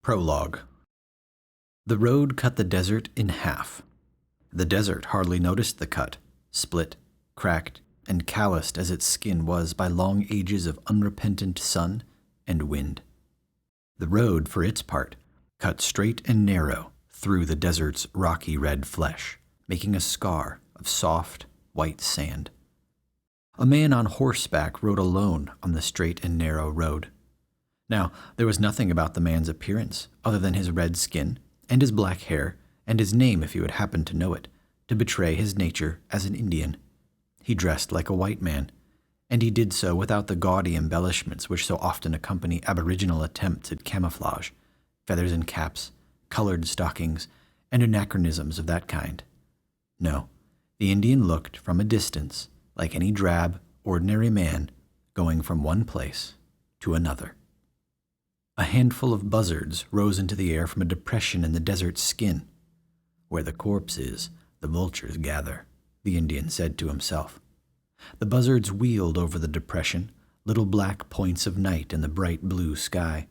Prologue. The road cut the desert in half. The desert hardly noticed the cut, split, cracked, and calloused as its skin was by long ages of unrepentant sun and wind. The road, for its part, cut straight and narrow through the desert's rocky red flesh, making a scar of soft, white sand. A man on horseback rode alone on the straight and narrow road. Now, there was nothing about the man's appearance, other than his red skin, and his black hair, and his name if you had happened to know it, to betray his nature as an Indian. He dressed like a white man, and he did so without the gaudy embellishments which so often accompany aboriginal attempts at camouflage, feathers in caps, colored stockings, and anachronisms of that kind. No, the Indian looked from a distance like any drab, ordinary man going from one place to another. A handful of buzzards rose into the air from a depression in the desert's skin. Where the corpse is, the vultures gather, the Indian said to himself. The buzzards wheeled over the depression, little black points of night in the bright blue sky.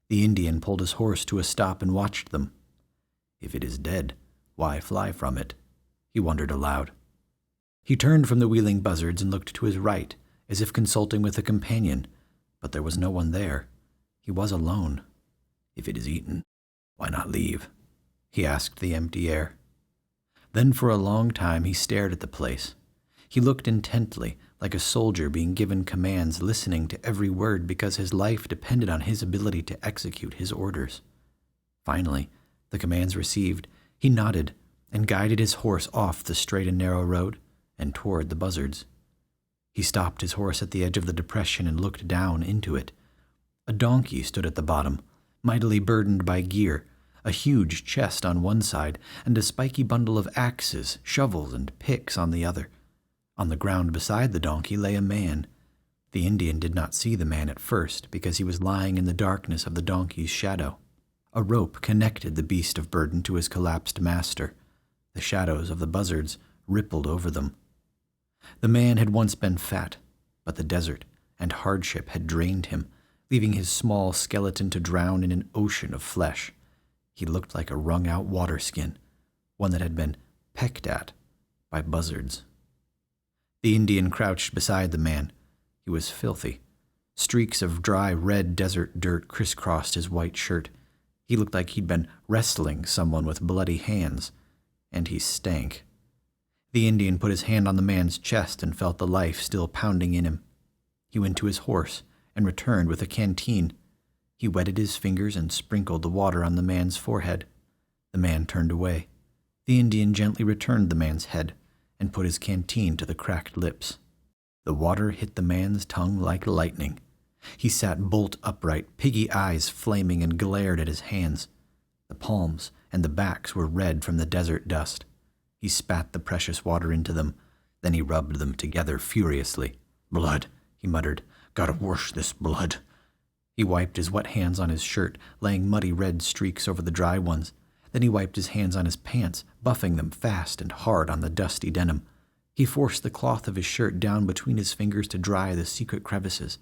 The Indian pulled his horse to a stop and watched them. If it is dead, why fly from it? He wondered aloud. He turned from the wheeling buzzards and looked to his right, as if consulting with a companion, but there was no one there. He was alone. If it is eaten, why not leave? He asked the empty air. Then for a long time he stared at the place. He looked intently, like a soldier being given commands, listening to every word because his life depended on his ability to execute his orders. Finally, the commands received, he nodded and guided his horse off the straight and narrow road and toward the buzzards. He stopped his horse at the edge of the depression and looked down into it. A donkey stood at the bottom, mightily burdened by gear, a huge chest on one side, and a spiky bundle of axes, shovels, and picks on the other. On the ground beside the donkey lay a man. The Indian did not see the man at first, because he was lying in the darkness of the donkey's shadow. A rope connected the beast of burden to his collapsed master. The shadows of the buzzards rippled over them. The man had once been fat, but the desert and hardship had drained him, leaving his small skeleton to drown in an ocean of flesh. He looked like a wrung-out water skin, one that had been pecked at by buzzards. The Indian crouched beside the man. He was filthy. Streaks of dry red desert dirt crisscrossed his white shirt. He looked like he'd been wrestling someone with bloody hands, and he stank. The Indian put his hand on the man's chest and felt the life still pounding in him. He went to his horse and returned with a canteen. He wetted his fingers and sprinkled the water on the man's forehead. The man turned away. The Indian gently returned the man's head and put his canteen to the cracked lips. The water hit the man's tongue like lightning. He sat bolt upright, piggy eyes flaming, and glared at his hands. The palms and the backs were red from the desert dust. He spat the precious water into them. Then he rubbed them together furiously. "Blood," he muttered. "Gotta wash this blood." He wiped his wet hands on his shirt, laying muddy red streaks over the dry ones. Then he wiped his hands on his pants, buffing them fast and hard on the dusty denim. He forced the cloth of his shirt down between his fingers to dry the secret crevices.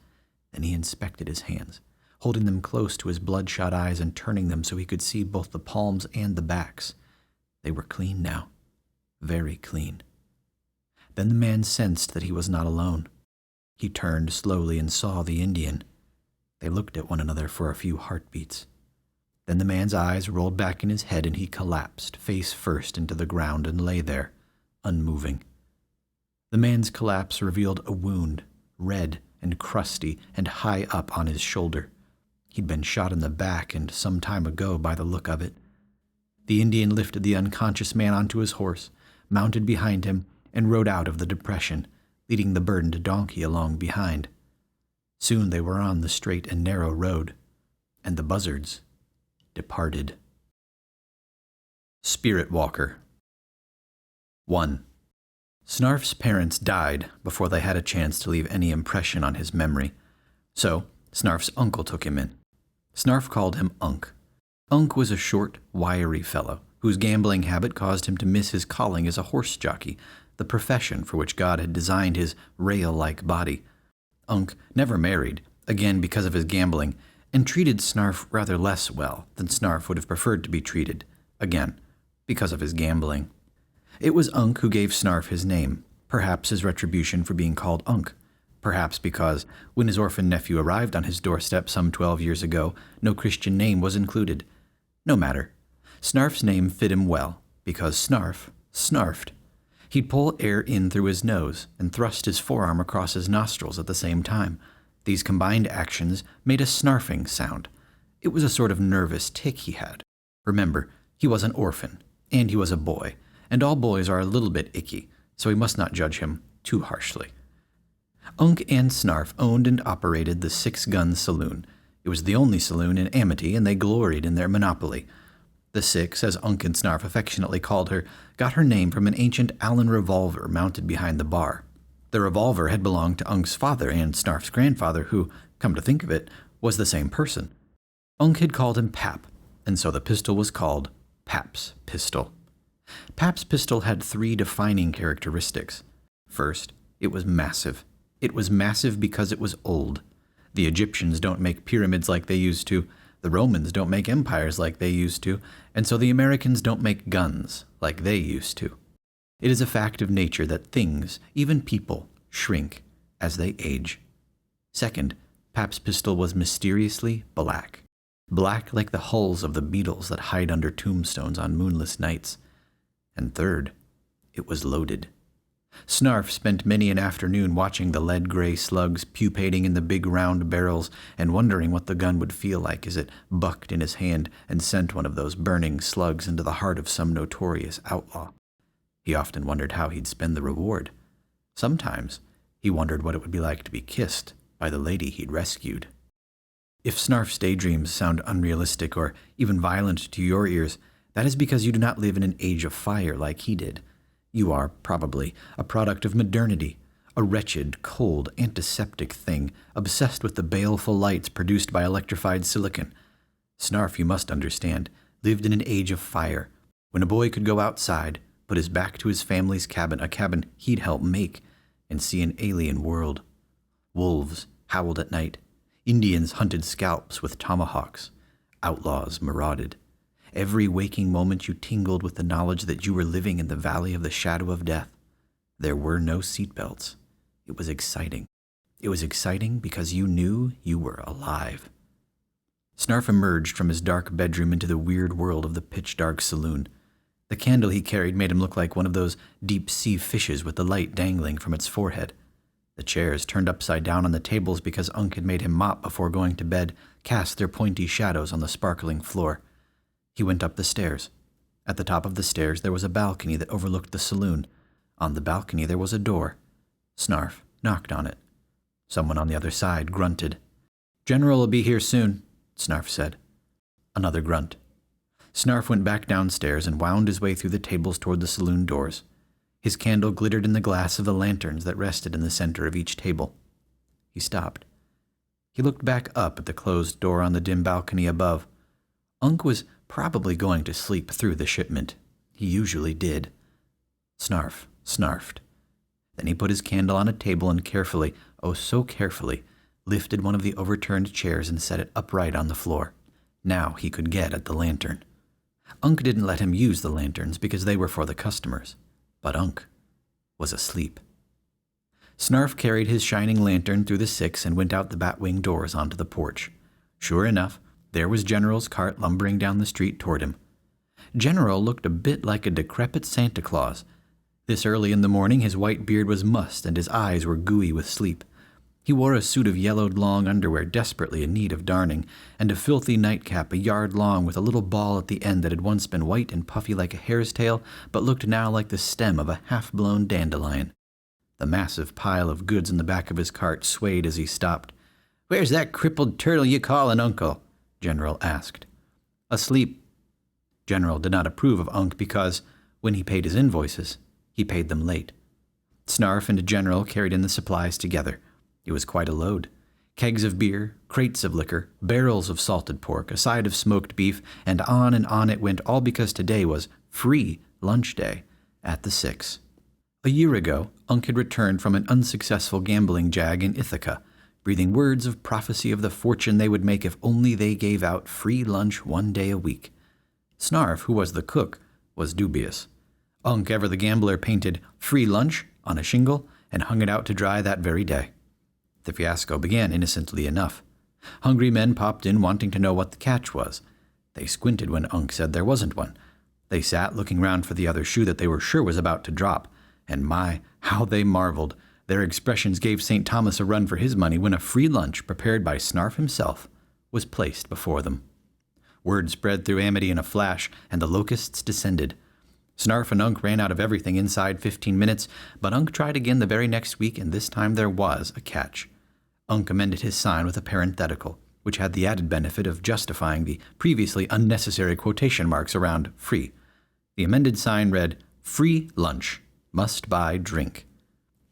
Then he inspected his hands, holding them close to his bloodshot eyes and turning them so he could see both the palms and the backs. They were clean now, very clean. Then the man sensed that he was not alone. He turned slowly and saw the Indian. They looked at one another for a few heartbeats. Then the man's eyes rolled back in his head and he collapsed, face first, into the ground and lay there, unmoving. The man's collapse revealed a wound, red and crusty and high up on his shoulder. He'd been shot in the back and some time ago by the look of it. The Indian lifted the unconscious man onto his horse, mounted behind him, and rode out of the depression, leading the burdened donkey along behind. Soon they were on the straight and narrow road, and the buzzards departed. Spiritwalker. 1. Snarf's parents died before they had a chance to leave any impression on his memory, so Snarf's uncle took him in. Snarf called him Unk. Unk was a short, wiry fellow whose gambling habit caused him to miss his calling as a horse jockey, the profession for which God had designed his rail-like body. Unk never married, again because of his gambling, and treated Snarf rather less well than Snarf would have preferred to be treated, again, because of his gambling. It was Unk who gave Snarf his name, perhaps as retribution for being called Unk, perhaps because, when his orphan nephew arrived on his doorstep some 12 years ago, no Christian name was included. No matter. Snarf's name fit him well, because Snarf snarfed. He'd pull air in through his nose and thrust his forearm across his nostrils at the same time. These combined actions made a snarfing sound. It was a sort of nervous tic he had. Remember, he was an orphan, and he was a boy, and all boys are a little bit icky, so we must not judge him too harshly. Unk and Snarf owned and operated the Six Guns Saloon. It was the only saloon in Amity, and they gloried in their monopoly. The Six, as Unk and Snarf affectionately called her, got her name from an ancient Allen revolver mounted behind the bar. The revolver had belonged to Unk's father and Snarf's grandfather, who, come to think of it, was the same person. Unk had called him Pap, and so the pistol was called Pap's pistol. Pap's pistol had 3 defining characteristics. First, it was massive. It was massive because it was old. The Egyptians don't make pyramids like they used to, the Romans don't make empires like they used to, and so the Americans don't make guns like they used to. It is a fact of nature that things, even people, shrink as they age. Second, Pap's pistol was mysteriously black. Black like the hulls of the beetles that hide under tombstones on moonless nights. And third, it was loaded. Snarf spent many an afternoon watching the lead-gray slugs pupating in the big round barrels and wondering what the gun would feel like as it bucked in his hand and sent one of those burning slugs into the heart of some notorious outlaw. He often wondered how he'd spend the reward. Sometimes he wondered what it would be like to be kissed by the lady he'd rescued. If Snarf's daydreams sound unrealistic or even violent to your ears, that is because you do not live in an age of fire like he did. You are, probably, a product of modernity, a wretched, cold, antiseptic thing, obsessed with the baleful lights produced by electrified silicon. Snarf, you must understand, lived in an age of fire, when a boy could go outside, put his back to his family's cabin, a cabin he'd helped make, and see an alien world. Wolves howled at night. Indians hunted scalps with tomahawks. Outlaws marauded. Every waking moment you tingled with the knowledge that you were living in the valley of the shadow of death. There were no seatbelts. It was exciting. It was exciting because you knew you were alive. Snarf emerged from his dark bedroom into the weird world of the pitch-dark saloon. The candle he carried made him look like one of those deep-sea fishes with the light dangling from its forehead. The chairs, turned upside down on the tables because Unk had made him mop before going to bed, cast their pointy shadows on the sparkling floor. He went up the stairs. At the top of the stairs there was a balcony that overlooked the saloon. On the balcony there was a door. Snarf knocked on it. Someone on the other side grunted. "General will be here soon," Snarf said. Another grunt. Snarf went back downstairs and wound his way through the tables toward the saloon doors. His candle glittered in the glass of the lanterns that rested in the center of each table. He stopped. He looked back up at the closed door on the dim balcony above. Unk was probably going to sleep through the shipment. He usually did. Snarf snarfed. Then he put his candle on a table and carefully, oh so carefully, lifted one of the overturned chairs and set it upright on the floor. Now he could get at the lantern. Unk didn't let him use the lanterns because they were for the customers. But Unk was asleep. Snarf carried his shining lantern through the six and went out the batwing doors onto the porch. Sure enough, there was General's cart lumbering down the street toward him. General looked a bit like a decrepit Santa Claus. This early in the morning his white beard was mussed and his eyes were gooey with sleep. He wore a suit of yellowed long underwear desperately in need of darning, and a filthy nightcap a yard long with a little ball at the end that had once been white and puffy like a hare's tail, but looked now like the stem of a half-blown dandelion. The massive pile of goods in the back of his cart swayed as he stopped. "Where's that crippled turtle you call an uncle?" General asked. "Asleep." General did not approve of Unk because, when he paid his invoices, he paid them late. Snarf and General carried in the supplies together. It was quite a load. Kegs of beer, crates of liquor, barrels of salted pork, a side of smoked beef, and on it went, all because today was free lunch day at the Six. A year ago, Unk had returned from an unsuccessful gambling jag in Ithaca. breathing words of prophecy of the fortune they would make if only they gave out free lunch 1 day a week. Snarf, who was the cook, was dubious. Unc, ever the gambler, painted "free lunch" on a shingle and hung it out to dry that very day. The fiasco began innocently enough. Hungry men popped in wanting to know what the catch was. They squinted when Unc said there wasn't one. They sat looking round for the other shoe that they were sure was about to drop, and my, how they marveled. Their expressions gave St. Thomas a run for his money when a free lunch prepared by Snarf himself was placed before them. Word spread through Amity in a flash, and the locusts descended. Snarf and Unc ran out of everything inside 15 minutes, but Unc tried again the very next week, and this time there was a catch. Unc amended his sign with a parenthetical, which had the added benefit of justifying the previously unnecessary quotation marks around free. The amended sign read, "Free lunch. Must buy drink."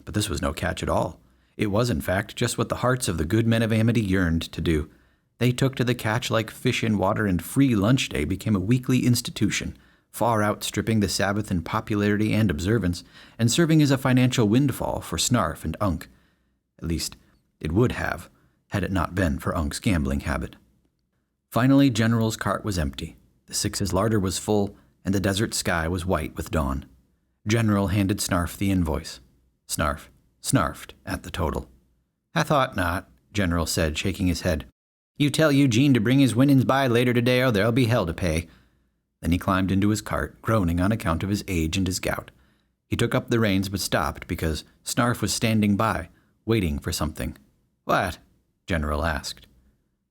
But this was no catch at all. It was, in fact, just what the hearts of the good men of Amity yearned to do. They took to the catch like fish in water, and Free Lunch Day became a weekly institution, far outstripping the Sabbath in popularity and observance, and serving as a financial windfall for Snarf and Unc. At least, it would have, had it not been for Unc's gambling habit. Finally, General's cart was empty. The Six's larder was full, and the desert sky was white with dawn. General handed Snarf the invoice. Snarf snarfed at the total. "I thought not," General said, shaking his head. "You tell Eugene to bring his winnings by later today, or there'll be hell to pay." Then he climbed into his cart, groaning on account of his age and his gout. He took up the reins but stopped because Snarf was standing by, waiting for something. "What?" General asked.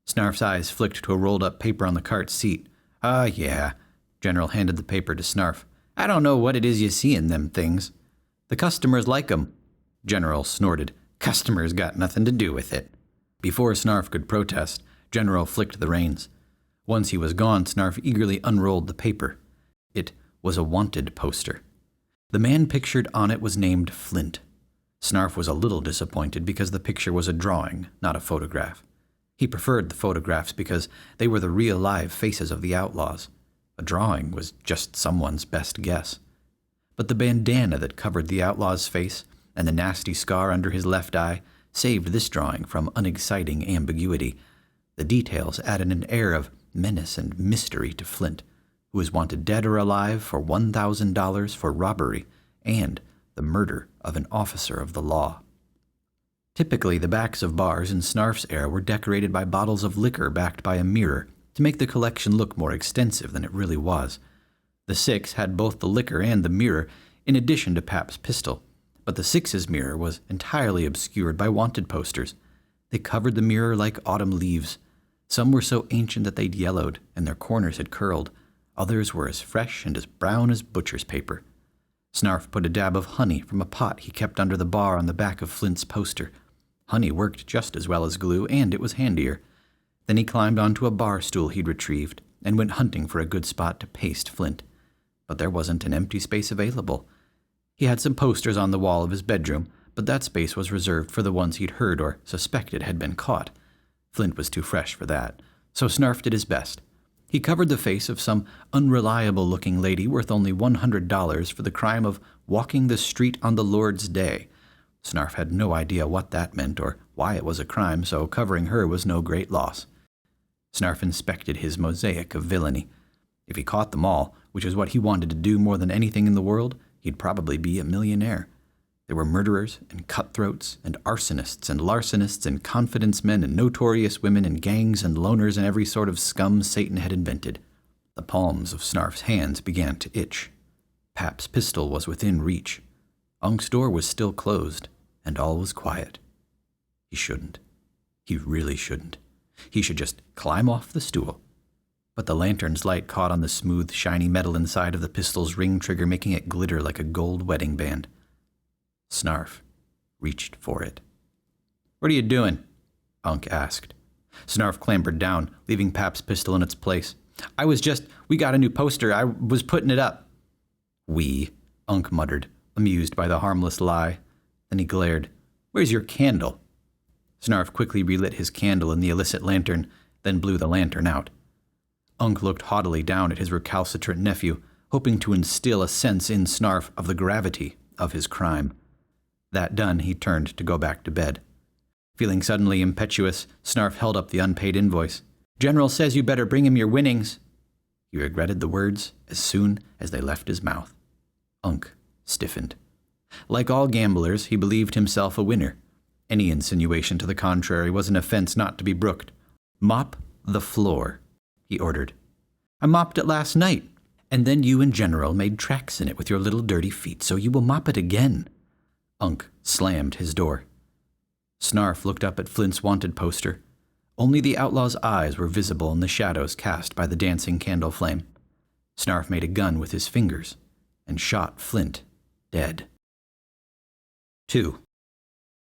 Snarf's eyes flicked to a rolled-up paper on the cart's seat. "Ah, yeah." General handed the paper to Snarf. "I don't know what it is you see in them things." "The customers like 'em." General snorted. "Customers got nothing to do with it." Before Snarf could protest, General flicked the reins. Once he was gone, Snarf eagerly unrolled the paper. It was a wanted poster. The man pictured on it was named Flint. Snarf was a little disappointed because the picture was a drawing, not a photograph. He preferred the photographs because they were the real live faces of the outlaws. A drawing was just someone's best guess. But the bandana that covered the outlaw's face and the nasty scar under his left eye saved this drawing from unexciting ambiguity. The details added an air of menace and mystery to Flint, who was wanted dead or alive for $1,000 for robbery and the murder of an officer of the law. Typically, the backs of bars in Snarf's era were decorated by bottles of liquor backed by a mirror to make the collection look more extensive than it really was. The Six had both the liquor and the mirror, in addition to Pap's pistol, but the Six's mirror was entirely obscured by wanted posters. They covered the mirror like autumn leaves. Some were so ancient that they'd yellowed, and their corners had curled. Others were as fresh and as brown as butcher's paper. Snarf put a dab of honey from a pot he kept under the bar on the back of Flint's poster. Honey worked just as well as glue, and it was handier. Then he climbed onto a bar stool he'd retrieved and went hunting for a good spot to paste Flint. But there wasn't an empty space available. He had some posters on the wall of his bedroom, but that space was reserved for the ones he'd heard or suspected had been caught. Flint was too fresh for that, so Snarf did his best. He covered the face of some unreliable-looking lady worth only $100 for the crime of walking the street on the Lord's Day. Snarf had no idea what that meant or why it was a crime, so covering her was no great loss. Snarf inspected his mosaic of villainy. If he caught them all, which is what he wanted to do more than anything in the world, he'd probably be a millionaire. There were murderers and cutthroats and arsonists and larcenists and confidence men and notorious women and gangs and loners and every sort of scum Satan had invented. The palms of Snarf's hands began to itch. Pap's pistol was within reach. Unc's door was still closed, and all was quiet. He shouldn't. He really shouldn't. He should just climb off the stool. But the lantern's light caught on the smooth, shiny metal inside of the pistol's ring trigger, making it glitter like a gold wedding band. Snarf reached for it. "What are you doing?" Unc asked. Snarf clambered down, leaving Pap's pistol in its place. We got a new poster. I was putting it up." "We," Unc muttered, amused by the harmless lie. Then he glared. "Where's your candle?" Snarf quickly relit his candle in the illicit lantern, then blew the lantern out. Unc looked haughtily down at his recalcitrant nephew, hoping to instill a sense in Snarf of the gravity of his crime. That done, he turned to go back to bed. Feeling suddenly impetuous, Snarf held up the unpaid invoice. "General says you better bring him your winnings." He regretted the words as soon as they left his mouth. Unk stiffened. Like all gamblers, he believed himself a winner. Any insinuation to the contrary was an offense not to be brooked. "Mop the floor," he ordered. "I mopped it last night, and then you and General made tracks in it with your little dirty feet, so you will mop it again." Unk slammed his door. Snarf looked up at Flint's wanted poster. Only the outlaw's eyes were visible in the shadows cast by the dancing candle flame. Snarf made a gun with his fingers and shot Flint dead. 2.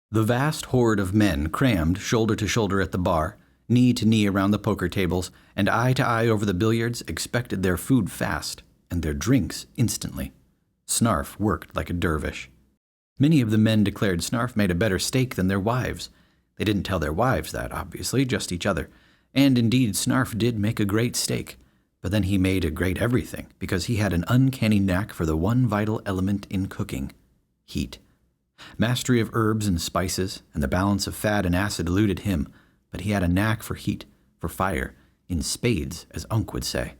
The vast horde of men crammed shoulder to shoulder at the bar, knee to knee around the poker tables, and eye to eye over the billiards expected their food fast and their drinks instantly. Snarf worked like a dervish. Many of the men declared Snarf made a better steak than their wives. They didn't tell their wives that, obviously, just each other. And indeed, Snarf did make a great steak. But then he made a great everything, because he had an uncanny knack for the one vital element in cooking: heat. Mastery of herbs and spices, and the balance of fat and acid eluded him, but he had a knack for heat, for fire, in spades, as Unk would say.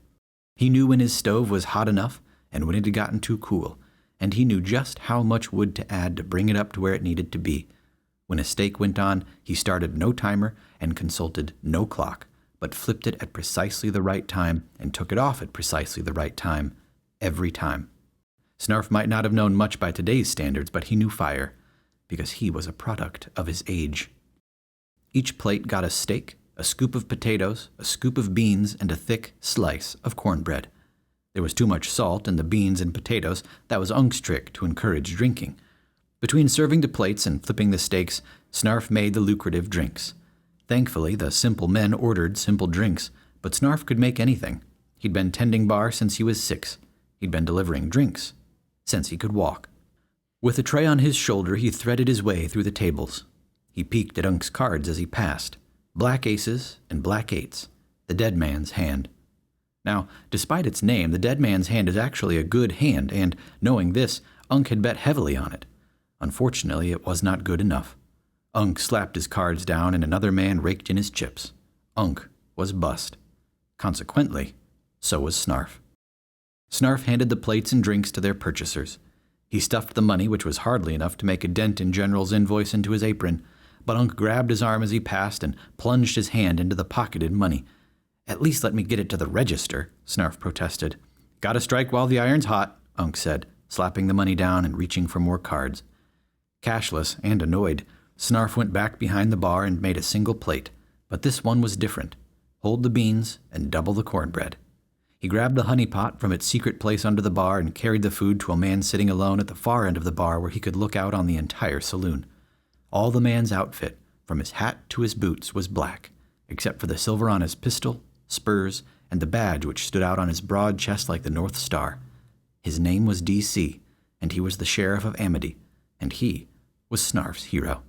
He knew when his stove was hot enough, and when it had gotten too cool, and he knew just how much wood to add to bring it up to where it needed to be. When a steak went on, he started no timer and consulted no clock, but flipped it at precisely the right time and took it off at precisely the right time, every time. Snarf might not have known much by today's standards, but he knew fire, because he was a product of his age. Each plate got a steak, a scoop of potatoes, a scoop of beans, and a thick slice of cornbread. There was too much salt in the beans and potatoes. That was Unk's trick to encourage drinking. Between serving the plates and flipping the steaks, Snarf made the lucrative drinks. Thankfully, the simple men ordered simple drinks, but Snarf could make anything. He'd been tending bar since he was 6. He'd been delivering drinks since he could walk. With a tray on his shoulder, he threaded his way through the tables. He peeked at Unk's cards as he passed. Black aces and black eights, the dead man's hand. Now, despite its name, the dead man's hand is actually a good hand, and, knowing this, Unk had bet heavily on it. Unfortunately, it was not good enough. Unk slapped his cards down, and another man raked in his chips. Unk was bust. Consequently, so was Snarf. Snarf handed the plates and drinks to their purchasers. He stuffed the money, which was hardly enough to make a dent in General's invoice, into his apron, but Unk grabbed his arm as he passed and plunged his hand into the pocketed money. "At least let me get it to the register," Snarf protested. "Gotta strike while the iron's hot," Unk said, slapping the money down and reaching for more cards. Cashless and annoyed, Snarf went back behind the bar and made a single plate, but this one was different. Hold the beans and double the cornbread. He grabbed the honey pot from its secret place under the bar and carried the food to a man sitting alone at the far end of the bar where he could look out on the entire saloon. All the man's outfit, from his hat to his boots, was black, except for the silver on his pistol, spurs, and the badge which stood out on his broad chest like the North Star. His name was D.C., and he was the sheriff of Amity, and he was Snarf's hero.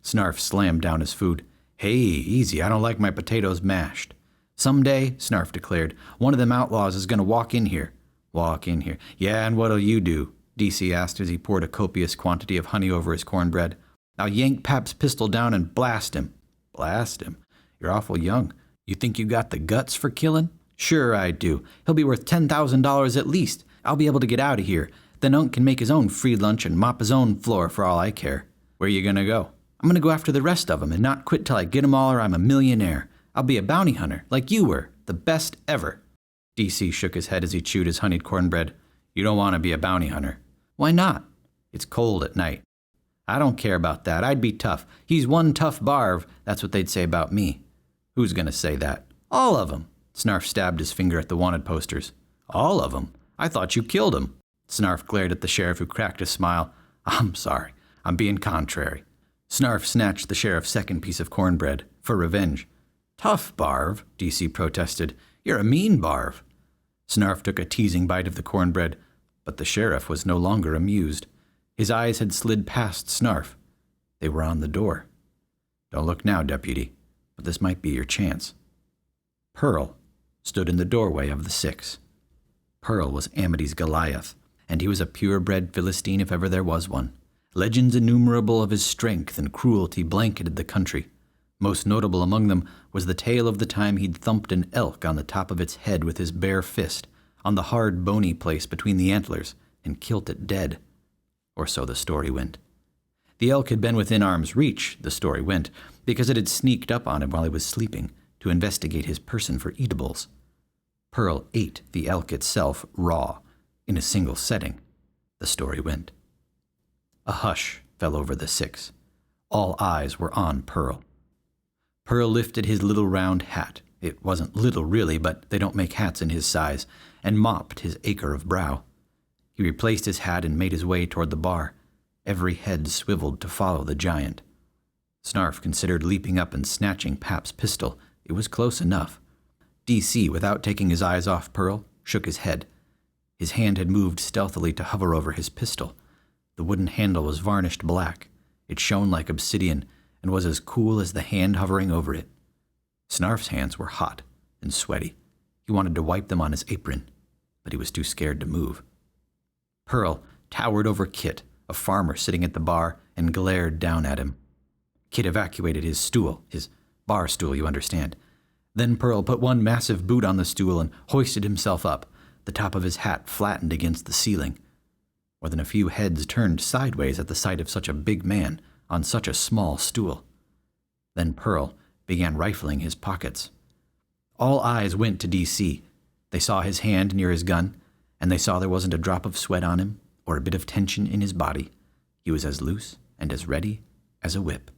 Snarf slammed down his food. "Hey, easy, I don't like my potatoes mashed." "Someday," Snarf declared, "one of them outlaws is going to walk in here." "Walk in here. Yeah, and what'll you do?" D.C. asked as he poured a copious quantity of honey over his cornbread. "I'll yank Pap's pistol down and blast him." "Blast him? You're awful young. You think you got the guts for killing?" "Sure I do. He'll be worth $10,000 at least. I'll be able to get out of here. Then Unk can make his own free lunch and mop his own floor for all I care." "Where you gonna go?" "I'm gonna go after the rest of 'em and not quit till I get 'em all or I'm a millionaire. I'll be a bounty hunter, like you were, the best ever." D.C. shook his head as he chewed his honeyed cornbread. "You don't want to be a bounty hunter." "Why not?" "It's cold at night." "I don't care about that. I'd be tough. He's one tough barv. That's what they'd say about me." "Who's going to say that?" "All of 'em." Snarf stabbed his finger at the wanted posters. "All of 'em? I thought you killed 'em." Snarf glared at the sheriff, who cracked a smile. "I'm sorry. I'm being contrary." Snarf snatched the sheriff's second piece of cornbread, for revenge. "Tough barv," D.C. protested. "You're a mean barv." Snarf took a teasing bite of the cornbread, but the sheriff was no longer amused. His eyes had slid past Snarf. They were on the door. "Don't look now, deputy, but this might be your chance." Pearl stood in the doorway of the 6. Pearl was Amity's Goliath, and he was a purebred Philistine if ever there was one. Legends innumerable of his strength and cruelty blanketed the country. Most notable among them was the tale of the time he'd thumped an elk on the top of its head with his bare fist, on the hard bony place between the antlers, and killed it dead. Or so the story went. The elk had been within arm's reach, the story went, because it had sneaked up on him while he was sleeping to investigate his person for eatables. Pearl ate the elk itself raw, in a single setting, the story went. A hush fell over the six. All eyes were on Pearl. Pearl lifted his little round hat. It wasn't little really, but they don't make hats in his size, and mopped his acre of brow. He replaced his hat and made his way toward the bar. Every head swiveled to follow the giant. Snarf considered leaping up and snatching Pap's pistol. It was close enough. DC, without taking his eyes off Pearl, shook his head. His hand had moved stealthily to hover over his pistol. The wooden handle was varnished black. It shone like obsidian and was as cool as the hand hovering over it. Snarf's hands were hot and sweaty. He wanted to wipe them on his apron, but he was too scared to move. Pearl towered over Kit, a farmer sitting at the bar, and glared down at him. Kit evacuated his stool, his bar stool, you understand. Then Pearl put one massive boot on the stool and hoisted himself up, the top of his hat flattened against the ceiling. More than a few heads turned sideways at the sight of such a big man on such a small stool. Then Pearl began rifling his pockets. All eyes went to DC. They saw his hand near his gun, and they saw there wasn't a drop of sweat on him or a bit of tension in his body. He was as loose and as ready as a whip.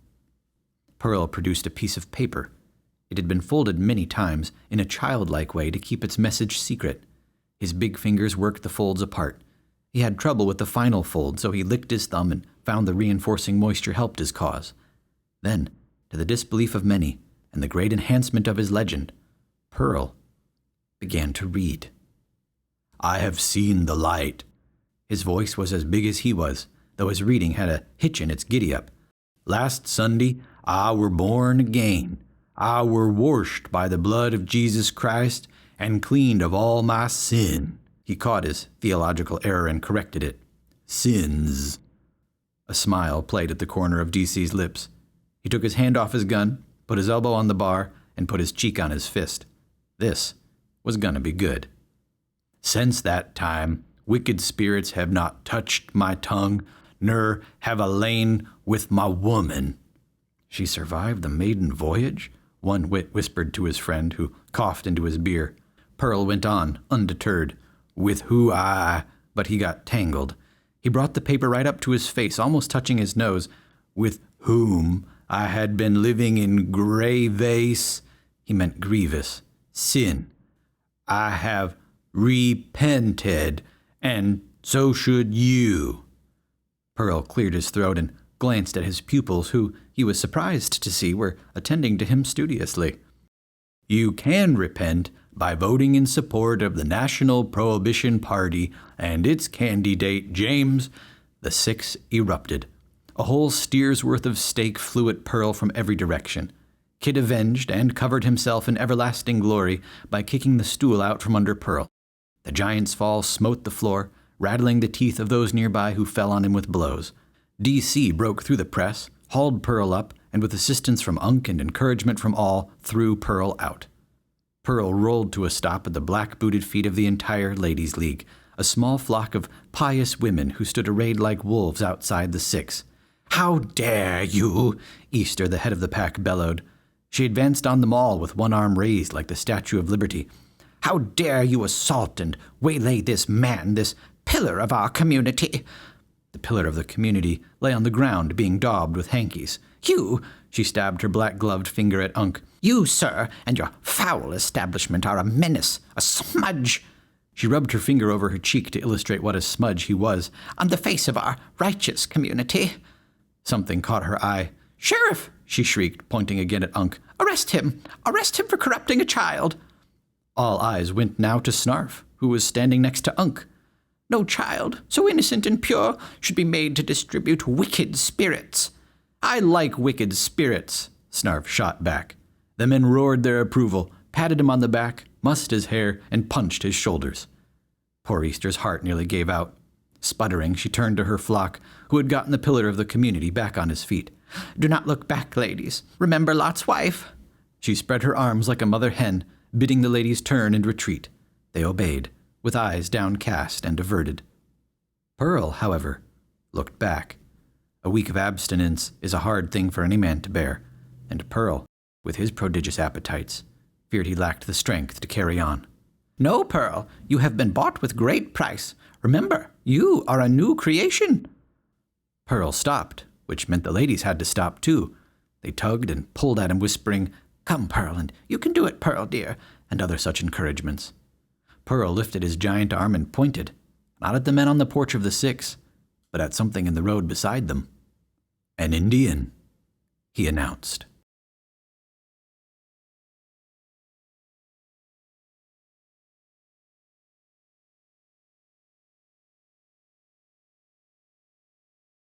Pearl produced a piece of paper. It had been folded many times in a childlike way to keep its message secret. His big fingers worked the folds apart. He had trouble with the final fold, so he licked his thumb and found the reinforcing moisture helped his cause. Then, to the disbelief of many and the great enhancement of his legend, Pearl began to read. "I have seen the light." His voice was as big as he was, though his reading had a hitch in its giddy-up. "Last Sunday, I were born again. I were washed by the blood of Jesus Christ and cleaned of all my sin." He caught his theological error and corrected it. "Sins." A smile played at the corner of DC's lips. He took his hand off his gun, put his elbow on the bar, and put his cheek on his fist. This was gonna be good. "Since that time, wicked spirits have not touched my tongue, ner have I lain with my woman." "She survived the maiden voyage?" one wit whispered to his friend, who coughed into his beer. Pearl went on, undeterred. "With who I—" but he got tangled. He brought the paper right up to his face, almost touching his nose. "With whom I had been living in graves," he meant grievous, "sin. I have repented, and so should you." Pearl cleared his throat and glanced at his pupils, who, he was surprised to see, were attending to him studiously. "You can repent by voting in support of the National Prohibition Party and its candidate, James." The six erupted. A whole steer's worth of steak flew at Pearl from every direction. Kit avenged and covered himself in everlasting glory by kicking the stool out from under Pearl. The giant's fall smote the floor, rattling the teeth of those nearby who fell on him with blows. DC broke through the press, hauled Pearl up, and with assistance from Unc and encouragement from all, threw Pearl out. Pearl rolled to a stop at the black-booted feet of the entire Ladies' League, a small flock of pious women who stood arrayed like wolves outside the six. "How dare you!" Easter, the head of the pack, bellowed. She advanced on them all with one arm raised like the Statue of Liberty. "How dare you assault and waylay this man, this pillar of our community?" The pillar of the community lay on the ground, being daubed with hankies. "You," she stabbed her black-gloved finger at Unc. "You, sir, and your foul establishment are a menace, a smudge." She rubbed her finger over her cheek to illustrate what a smudge he was, "on the face of our righteous community." Something caught her eye. "Sheriff!" she shrieked, pointing again at Unc. "Arrest him! Arrest him for corrupting a child!" All eyes went now to Snarf, who was standing next to Unc. "No child, so innocent and pure, should be made to distribute wicked spirits." "I like wicked spirits," Snarf shot back. The men roared their approval, patted him on the back, mussed his hair, and punched his shoulders. Poor Easter's heart nearly gave out. Sputtering, she turned to her flock, who had gotten the pillar of the community back on his feet. "Do not look back, ladies. Remember Lot's wife." She spread her arms like a mother hen, bidding the ladies turn and retreat. They obeyed, with eyes downcast and averted. Pearl, however, looked back. A week of abstinence is a hard thing for any man to bear, and Pearl, with his prodigious appetites, feared he lacked the strength to carry on. "No, Pearl, you have been bought with great price. Remember, you are a new creation." Pearl stopped, which meant the ladies had to stop too. They tugged and pulled at him, whispering, "Come, Pearl, and you can do it, Pearl, dear," and other such encouragements. Pearl lifted his giant arm and pointed, not at the men on the porch of the Six, but at something in the road beside them. "An Indian," he announced.